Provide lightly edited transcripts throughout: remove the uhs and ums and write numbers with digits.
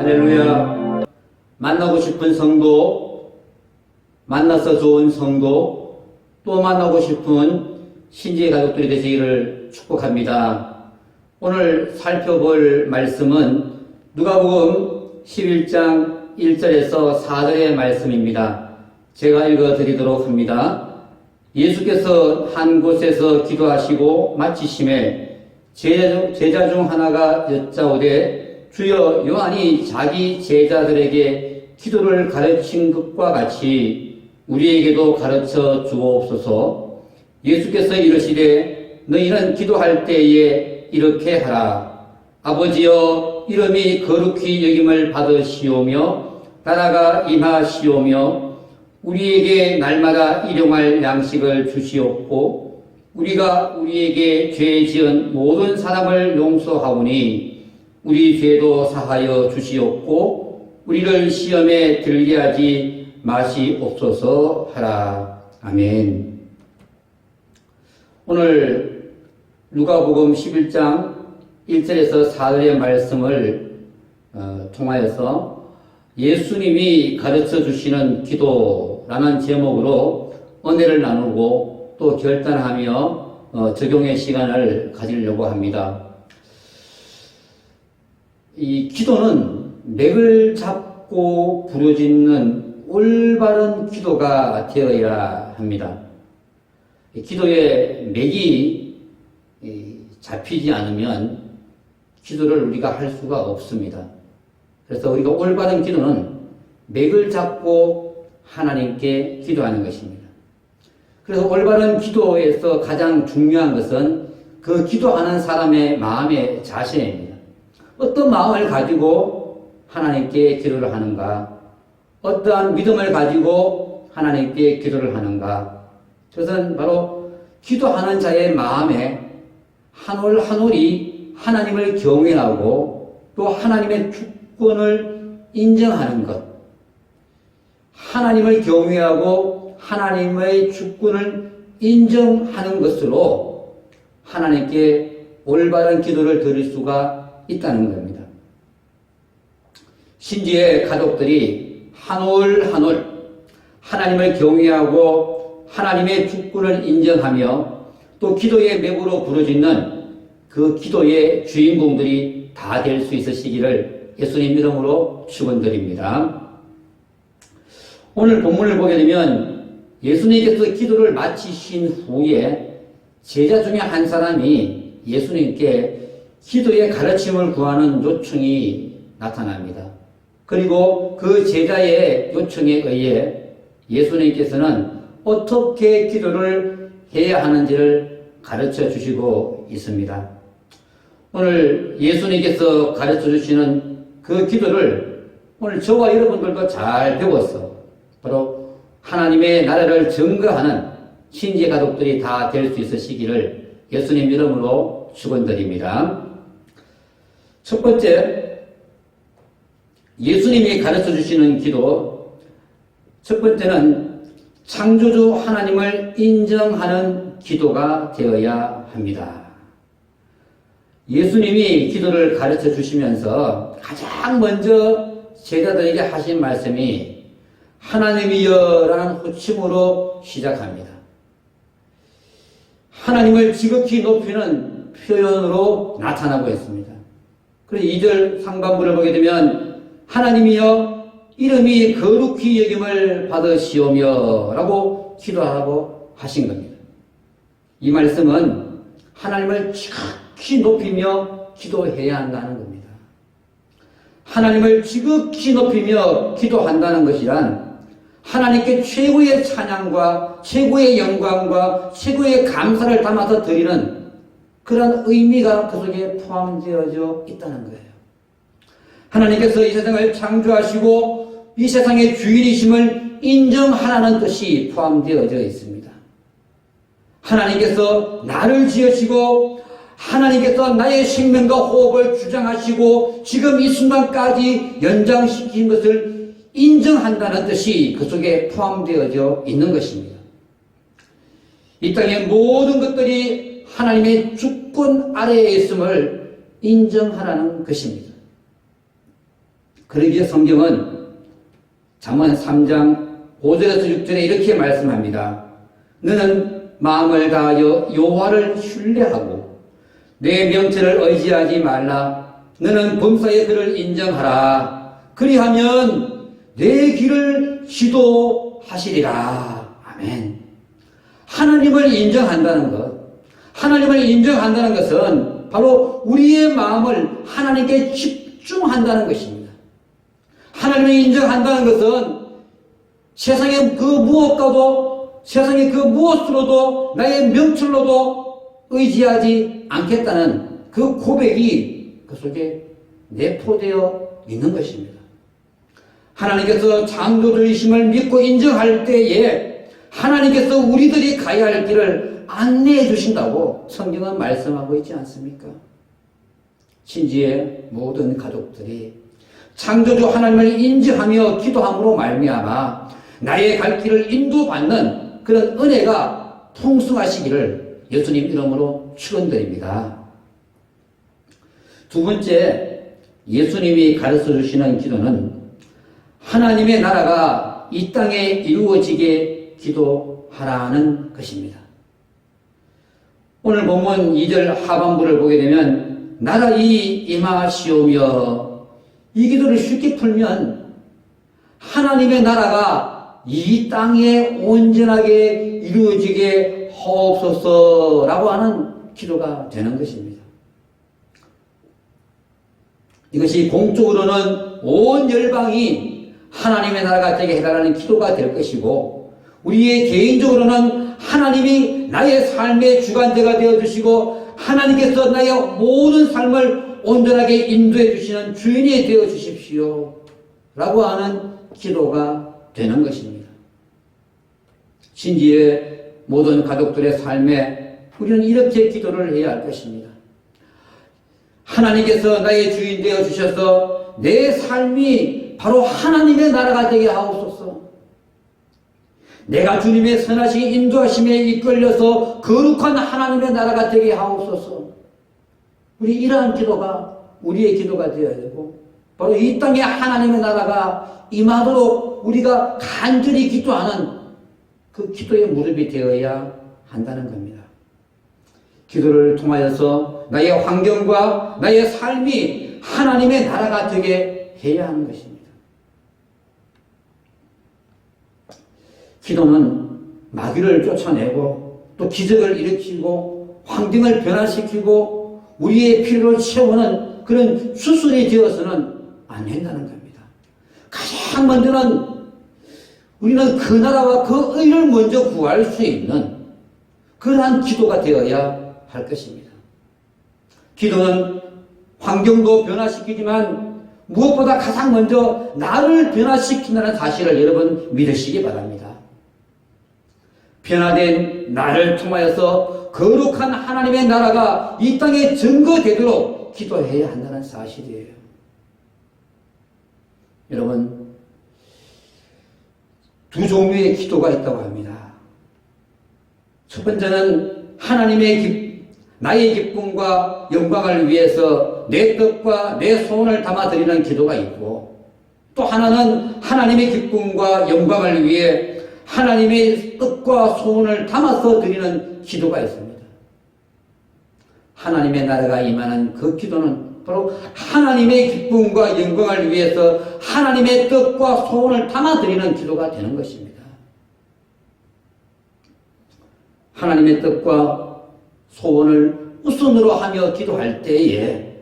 할렐루야. 만나고 싶은 성도, 만나서 좋은 성도, 또 만나고 싶은 신지의 가족들이 되시기를 축복합니다. 오늘 살펴볼 말씀은 누가복음 11장 1절에서 4절의 말씀입니다. 제가 읽어드리도록 합니다. 예수께서 한 곳에서 기도하시고 마치심에 제자 중 하나가 여짜오되 주여, 요한이 자기 제자들에게 기도를 가르친 것과 같이 우리에게도 가르쳐 주옵소서. 예수께서 이르시되 너희는 기도할 때에 이렇게 하라. 아버지여, 이름이 거룩히 여김을 받으시오며 나라가 임하시오며 우리에게 날마다 일용할 양식을 주시옵고 우리가 우리에게 죄 지은 모든 사람을 용서하오니 우리 죄도 사하여 주시옵고 우리를 시험에 들게 하지 마시옵소서 하라. 아멘. 오늘 누가복음 11장 1절에서 4절의 말씀을 통하여서 예수님이 가르쳐 주시는 기도라는 제목으로 은혜를 나누고 또 결단하며 적용의 시간을 가지려고 합니다. 이 기도는 맥을 잡고 부르짖는 올바른 기도가 되어야 합니다. 기도의 맥이 잡히지 않으면 기도를 우리가 할 수가 없습니다. 그래서 우리가 올바른 기도는 맥을 잡고 하나님께 기도하는 것입니다. 그래서 올바른 기도에서 가장 중요한 것은 그 기도하는 사람의 마음의 자세입니다. 어떤 마음을 가지고 하나님께 기도를 하는가? 어떠한 믿음을 가지고 하나님께 기도를 하는가? 그것은 바로 기도하는 자의 마음에 한 올 한 올이 하나님을 경외하고 또 하나님의 주권을 인정하는 것. 하나님을 경외하고 하나님의 주권을 인정하는 것으로 하나님께 올바른 기도를 드릴 수가 있다는 겁니다. 신지의 가족들이 한 올 한 올 하나님을 경외하고 하나님의 주권을 인정하며 또 기도의 맥으로 부르짖는 그 기도의 주인공들이 다 될 수 있으시기를 예수님 이름으로 축원드립니다. 오늘 본문을 보게 되면 예수님께서 기도를 마치신 후에 제자 중에 한 사람이 예수님께 기도의 가르침을 구하는 요청이 나타납니다. 그리고 그 제자의 요청에 의해 예수님께서는 어떻게 기도를 해야 하는지를 가르쳐 주시고 있습니다. 오늘 예수님께서 가르쳐 주시는 그 기도를 오늘 저와 여러분들도 잘 배웠어. 바로 하나님의 나라를 증거하는 신지의 가족들이 다 될 수 있으시기를 예수님 이름으로 축원드립니다. 첫 번째, 예수님이 가르쳐 주시는 기도. 첫 번째는 창조주 하나님을 인정하는 기도가 되어야 합니다. 예수님이 기도를 가르쳐 주시면서 가장 먼저 제자들에게 하신 말씀이 하나님이여 라는 호칭으로 시작합니다. 하나님을 지극히 높이는 표현으로 나타나고 있습니다. 그래서 2절 상반부를 보게 되면 하나님이여 이름이 거룩히 여김을 받으시오며 라고 기도하라고 하신 겁니다. 이 말씀은 하나님을 지극히 높이며 기도해야 한다는 겁니다. 하나님을 지극히 높이며 기도한다는 것이란 하나님께 최고의 찬양과 최고의 영광과 최고의 감사를 담아서 드리는 그런 의미가 그 속에 포함되어져 있다는 거예요. 하나님께서 이 세상을 창조하시고 이 세상의 주인이심을 인정하라는 뜻이 포함되어져 있습니다. 하나님께서 나를 지으시고 하나님께서 나의 생명과 호흡을 주장하시고 지금 이 순간까지 연장시킨 것을 인정한다는 뜻이 그 속에 포함되어져 있는 것입니다. 이 땅의 모든 것들이 하나님의 주권 아래에 있음을 인정하라는 것입니다. 그러기에 성경은 잠언 3장 5절에서 6절에 이렇게 말씀합니다. 너는 마음을 다하여 여호와를 신뢰하고 내 명철을 의지하지 말라. 너는 범사에 그를 인정하라. 그리하면 내 길을 지도하시리라. 아멘. 하나님을 인정한다는 것, 하나님을 인정한다는 것은 바로 우리의 마음을 하나님께 집중한다는 것입니다. 하나님을 인정한다는 것은 세상의 그 무엇과도, 세상의 그 무엇으로도, 나의 명철로도 의지하지 않겠다는 그 고백이 그 속에 내포되어 있는 것입니다. 하나님께서 창조주이심을 믿고 인정할 때에 하나님께서 우리들이 가야 할 길을 안내해 주신다고 성경은 말씀하고 있지 않습니까? 신지의 모든 가족들이 창조주 하나님을 인정하며 기도함으로 말미암아 나의 갈 길을 인도받는 그런 은혜가 풍성하시기를 예수님 이름으로 축원드립니다. 두 번째, 예수님이 가르쳐 주시는 기도는 하나님의 나라가 이 땅에 이루어지게 기도하라는 것입니다. 오늘 본문 2절 하반부를 보게 되면 나라이 임하시오며, 이 기도를 쉽게 풀면 하나님의 나라가 이 땅에 온전하게 이루어지게 하옵소서라고 하는 기도가 되는 것입니다. 이것이 공적으로는 온 열방이 하나님의 나라가 되게 해달라는 기도가 될 것이고, 우리의 개인적으로는 하나님이 나의 삶의 주관자가 되어주시고 하나님께서 나의 모든 삶을 온전하게 인도해 주시는 주인이 되어 주십시오 라고 하는 기도가 되는 것입니다. 신지의 모든 가족들의 삶에 우리는 이렇게 기도를 해야 할 것입니다. 하나님께서 나의 주인 되어 주셔서 내 삶이 바로 하나님의 나라가 되게 하옵소서. 내가 주님의 선하신 인도하심에 이끌려서 거룩한 하나님의 나라가 되게 하옵소서. 우리 이러한 기도가 우리의 기도가 되어야 되고, 바로 이 땅에 하나님의 나라가 임하도록 우리가 간절히 기도하는 그 기도의 무릎이 되어야 한다는 겁니다. 기도를 통하여서 나의 환경과 나의 삶이 하나님의 나라가 되게 해야 하는 것입니다. 기도는 마귀를 쫓아내고 또 기적을 일으키고 환경을 변화시키고 우리의 필요를 채우는 그런 수술이 되어서는 안 된다는 겁니다. 가장 먼저는 우리는 그 나라와 그 의를 먼저 구할 수 있는 그러한 기도가 되어야 할 것입니다. 기도는 환경도 변화시키지만 무엇보다 가장 먼저 나를 변화시킨다는 사실을 여러분 믿으시기 바랍니다. 변화된 나를 통하여서 거룩한 하나님의 나라가 이 땅에 증거되도록 기도해야 한다는 사실이에요. 여러분, 두 종류의 기도가 있다고 합니다. 첫 번째는 나의 기쁨과 영광을 위해서 내 뜻과 내 소원을 담아 드리는 기도가 있고, 또 하나는 하나님의 기쁨과 영광을 위해 하나님의 뜻과 소원을 담아서 드리는 기도가 있습니다. 하나님의 나라가 임하는 그 기도는 바로 하나님의 기쁨과 영광을 위해서 하나님의 뜻과 소원을 담아 드리는 기도가 되는 것입니다. 하나님의 뜻과 소원을 우선으로 하며 기도할 때에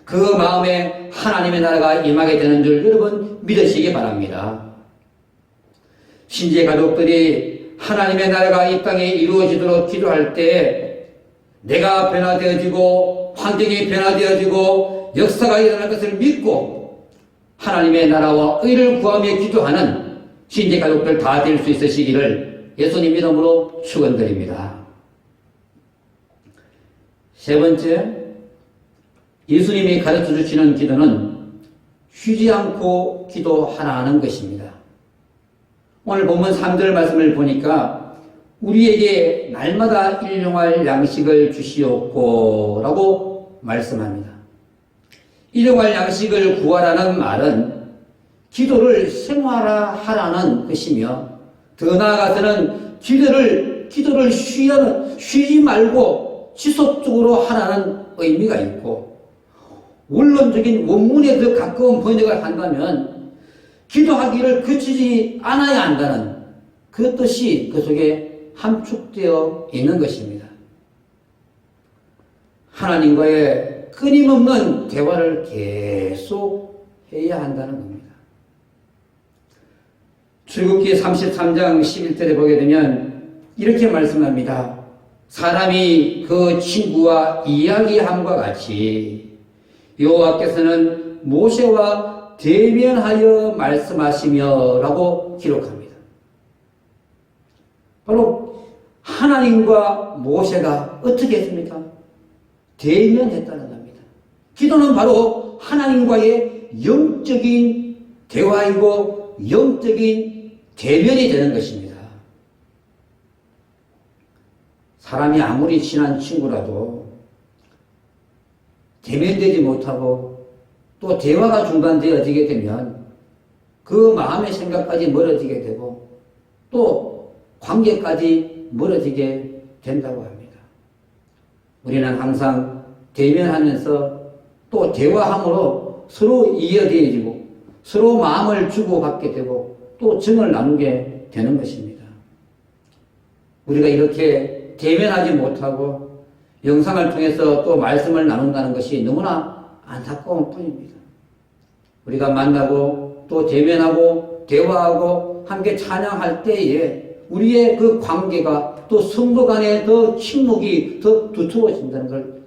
그 마음에 하나님의 나라가 임하게 되는 줄 여러분 믿으시기 바랍니다. 신지의 가족들이 하나님의 나라가 이 땅에 이루어지도록 기도할 때 내가 변화되어지고 환경이 변화되어지고 역사가 일어날 것을 믿고 하나님의 나라와 의를 구하며 기도하는 신지의 가족들 다 될 수 있으시기를 예수님 이름으로 축원드립니다. 세 번째, 예수님이 가르쳐 주시는 기도는 쉬지 않고 기도하라는 것입니다. 오늘 본문 3절 말씀을 보니까 우리에게 날마다 일용할 양식을 주시옵고 라고 말씀합니다. 일용할 양식을 구하라는 말은 기도를 생활화하라는 것이며, 더 나아가서는 기도를 쉬지 말고 지속적으로 하라는 의미가 있고, 원론적인 원문에 더 가까운 번역을 한다면 기도하기를 그치지 않아야 한다는 그 뜻이 그 속에 함축되어 있는 것입니다. 하나님과의 끊임없는 대화를 계속 해야 한다는 겁니다. 출애굽기 33장 11절에 보게 되면 이렇게 말씀합니다. 사람이 그 친구와 이야기함과 같이 여호와께서는 모세와 대면하여 말씀하시며 라고 기록합니다. 바로 하나님과 모세가 어떻게 했습니까? 대면했다는 겁니다. 기도는 바로 하나님과의 영적인 대화이고 영적인 대면이 되는 것입니다. 사람이 아무리 친한 친구라도 대면되지 못하고 또 대화가 중단되어지게 되면 그 마음의 생각까지 멀어지게 되고 또 관계까지 멀어지게 된다고 합니다. 우리는 항상 대면하면서 또 대화함으로 서로 이해되어지고 서로 마음을 주고받게 되고 또 정을 나누게 되는 것입니다. 우리가 이렇게 대면하지 못하고 영상을 통해서 또 말씀을 나눈다는 것이 너무나 안타까운 뿐입니다. 우리가 만나고 또 대면하고 대화하고 함께 찬양할 때에 우리의 그 관계가 또 성도 간의 더 친목이 더 두터워진다는 걸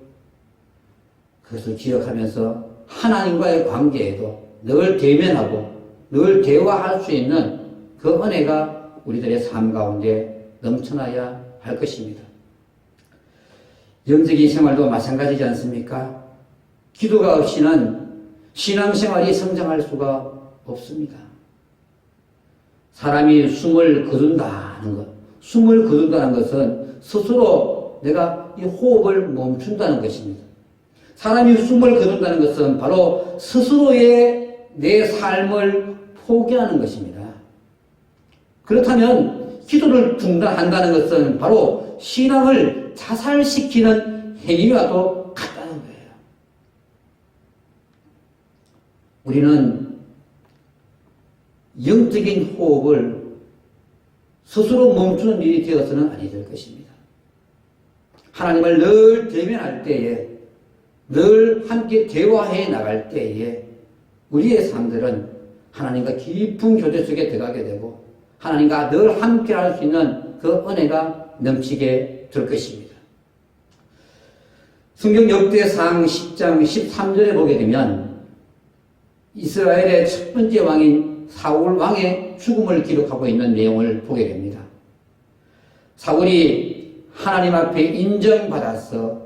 그것을 기억하면서 하나님과의 관계에도 늘 대면하고 늘 대화할 수 있는 그 은혜가 우리들의 삶 가운데 넘쳐나야 할 것입니다. 영적인 생활도 마찬가지지 않습니까? 기도가 없이는 신앙생활이 성장할 수가 없습니다. 사람이 숨을 거둔다는 것, 숨을 거둔다는 것은 스스로 내가 이 호흡을 멈춘다는 것입니다. 사람이 숨을 거둔다는 것은 바로 스스로의 내 삶을 포기하는 것입니다. 그렇다면 기도를 중단한다는 것은 바로 신앙을 자살시키는 행위와도 같다는 거예요. 우리는 영적인 호흡을 스스로 멈추는 일이 되어서는 아니 될 것입니다. 하나님을 늘 대면할 때에 늘 함께 대화해 나갈 때에 우리의 삶들은 하나님과 깊은 교제 속에 들어가게 되고 하나님과 늘 함께 할 수 있는 그 은혜가 넘치게 될 것입니다. 성경 역대상 10장 13절에 보게 되면 이스라엘의 첫 번째 왕인 사울 왕의 죽음을 기록하고 있는 내용을 보게 됩니다. 사울이 하나님 앞에 인정받아서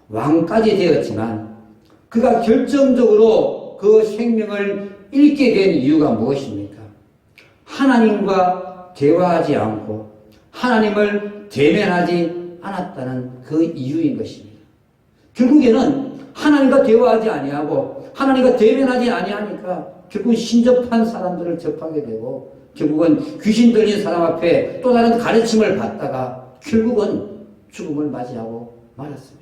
왕까지 되었지만 그가 결정적으로 그 생명을 잃게 된 이유가 무엇입니까? 하나님과 대화하지 않고 하나님을 대면하지 않았다는 그 이유인 것입니다. 결국에는 하나님과 대화하지 아니하고 하나님과 대면하지 아니하니까 결국 신접한 사람들을 접하게 되고 결국은 귀신 들린 사람 앞에 또 다른 가르침을 받다가 결국은 죽음을 맞이하고 말았습니다.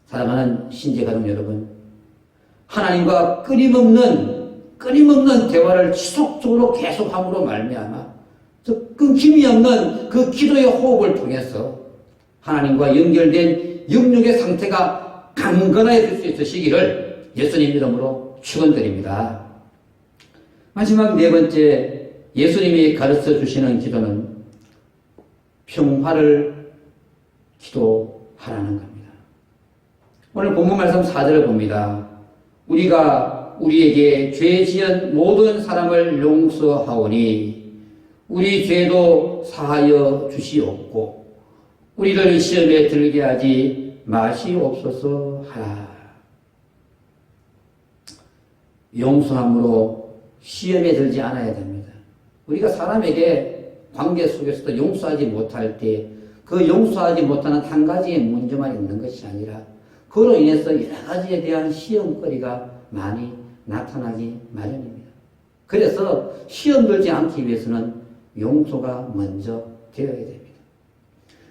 사랑하는 신재가족 여러분, 하나님과 끊임없는 대화를 지속적으로 계속함으로 말미암아 끊김이 없는 그 기도의 호흡을 통해서 하나님과 연결된 영육의 상태가 강건해질 수 있으시기를 예수님 이름으로 축원드립니다. 마지막 네 번째 예수님이 가르쳐 주시는 기도는 평화를 기도하라는 겁니다. 오늘 본문 말씀 4절을 봅니다. 우리가 우리에게 죄 지은 모든 사람을 용서하오니 우리 죄도 사하여 주시옵고 우리를 시험에 들게 하지 마시옵소서 하라. 용서함으로 시험에 들지 않아야 됩니다. 우리가 사람에게 관계 속에서도 용서하지 못할 때 그 용서하지 못하는 한 가지의 문제만 있는 것이 아니라 그로 인해서 여러 가지에 대한 시험거리가 많이 나타나기 마련입니다. 그래서 시험 들지 않기 위해서는 용서가 먼저 되어야 됩니다.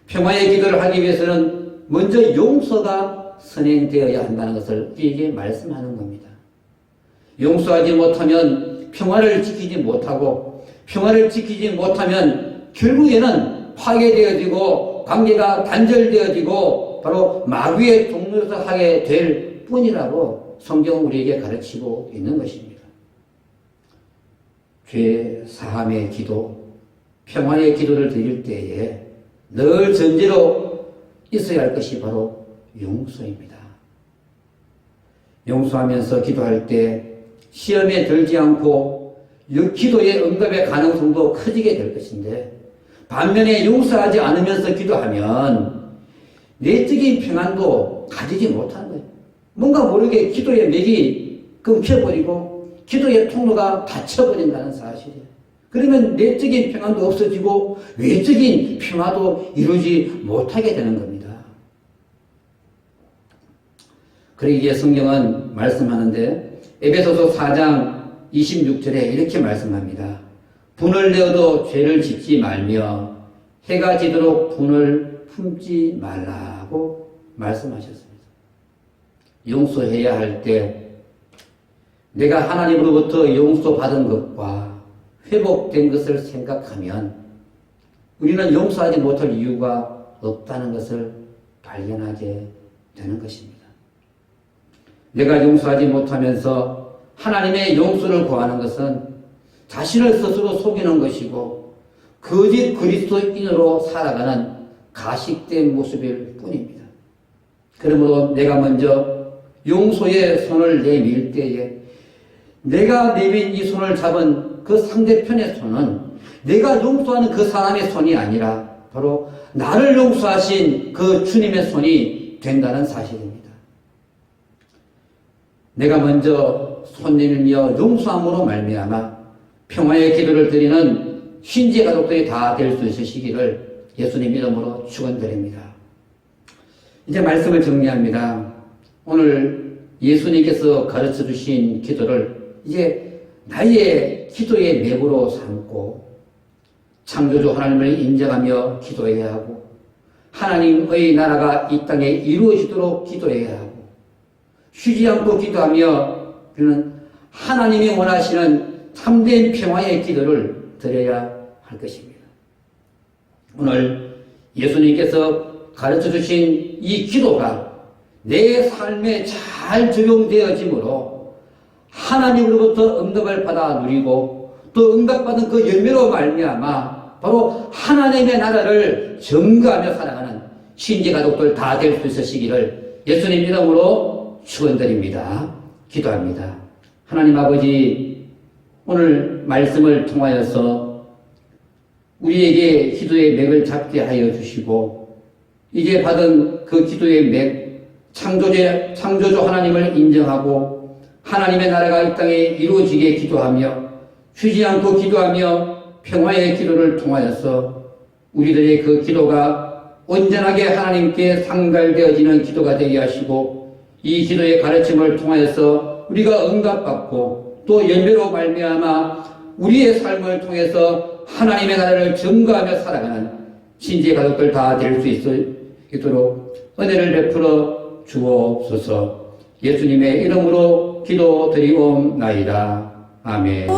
평화의 기도를 하기 위해서는 먼저 용서가 선행되어야 한다는 것을 우리에게 말씀하는 겁니다. 용서하지 못하면 평화를 지키지 못하고, 평화를 지키지 못하면 결국에는 파괴되어지고 관계가 단절되어지고 바로 마귀의 동료에서 하게 될 뿐이라고 성경은 우리에게 가르치고 있는 것입니다. 죄 사함의 기도, 평화의 기도를 드릴 때에 늘 전제로 있어야 할 것이 바로 용서입니다. 용서하면서 기도할 때 시험에 들지 않고 기도의 응답의 가능성도 커지게 될 것인데, 반면에 용서하지 않으면서 기도하면 내적인 평안도 가지지 못하는 거예요. 뭔가 모르게 기도의 맥이 끊겨버리고 기도의 통로가 닫혀버린다는 사실이에요. 그러면 내적인 평안도 없어지고 외적인 평화도 이루지 못하게 되는 겁니다. 그러기에 성경은 말씀하는데, 에베소서 4장 26절에 이렇게 말씀합니다. 분을 내어도 죄를 짓지 말며 해가 지도록 분을 품지 말라고 말씀하셨습니다. 용서해야 할 때 내가 하나님으로부터 용서받은 것과 회복된 것을 생각하면 우리는 용서하지 못할 이유가 없다는 것을 발견하게 되는 것입니다. 내가 용서하지 못하면서 하나님의 용서를 구하는 것은 자신을 스스로 속이는 것이고 거짓 그리스도인으로 살아가는 가식된 모습일 뿐입니다. 그러므로 내가 먼저 용서의 손을 내밀 때에 내가 내민 이 손을 잡은 그 상대편의 손은 내가 용서하는 그 사람의 손이 아니라 바로 나를 용서하신 그 주님의 손이 된다는 사실입니다. 내가 먼저 손 내밀며 용서함으로 말미암아 평화의 기도를 드리는 신지 가족들이 다 될 수 있으시기를 예수님 이름으로 축원드립니다. 이제 말씀을 정리합니다. 오늘 예수님께서 가르쳐 주신 기도를 이제 나의 기도의 맥으로 삼고 창조주 하나님을 인정하며 기도해야 하고, 하나님의 나라가 이 땅에 이루어지도록 기도해야 하고, 쉬지 않고 기도하며 우리는 하나님이 원하시는 참된 평화의 기도를 드려야 할 것입니다. 오늘 예수님께서 가르쳐 주신 이 기도가 내 삶에 잘 적용되어지므로 하나님으로부터 응답을 받아 누리고 또 응답받은 그 열매로 말미암아 바로 하나님의 나라를 증거하며 살아가는 신지 가족들 다 될 수 있으시기를 예수님 이름으로 축원드립니다. 기도합니다. 하나님 아버지, 오늘 말씀을 통하여서 우리에게 기도의 맥을 잡게 하여 주시고, 이제 받은 그 기도의 맥, 창조주 하나님을 인정하고 하나님의 나라가 이 땅에 이루어지게 기도하며 쉬지 않고 기도하며 평화의 기도를 통하여서 우리들의 그 기도가 온전하게 하나님께 상달되어지는 기도가 되게 하시고, 이 기도의 가르침을 통하여서 우리가 응답받고 또 열매로 말미암아 우리의 삶을 통해서 하나님의 나라를 증거하며 살아가는 신지의 가족들 다 될 수 있도록 은혜를 베풀어 주옵소서. 예수님의 이름으로 기도드리옵나이다. 아멘.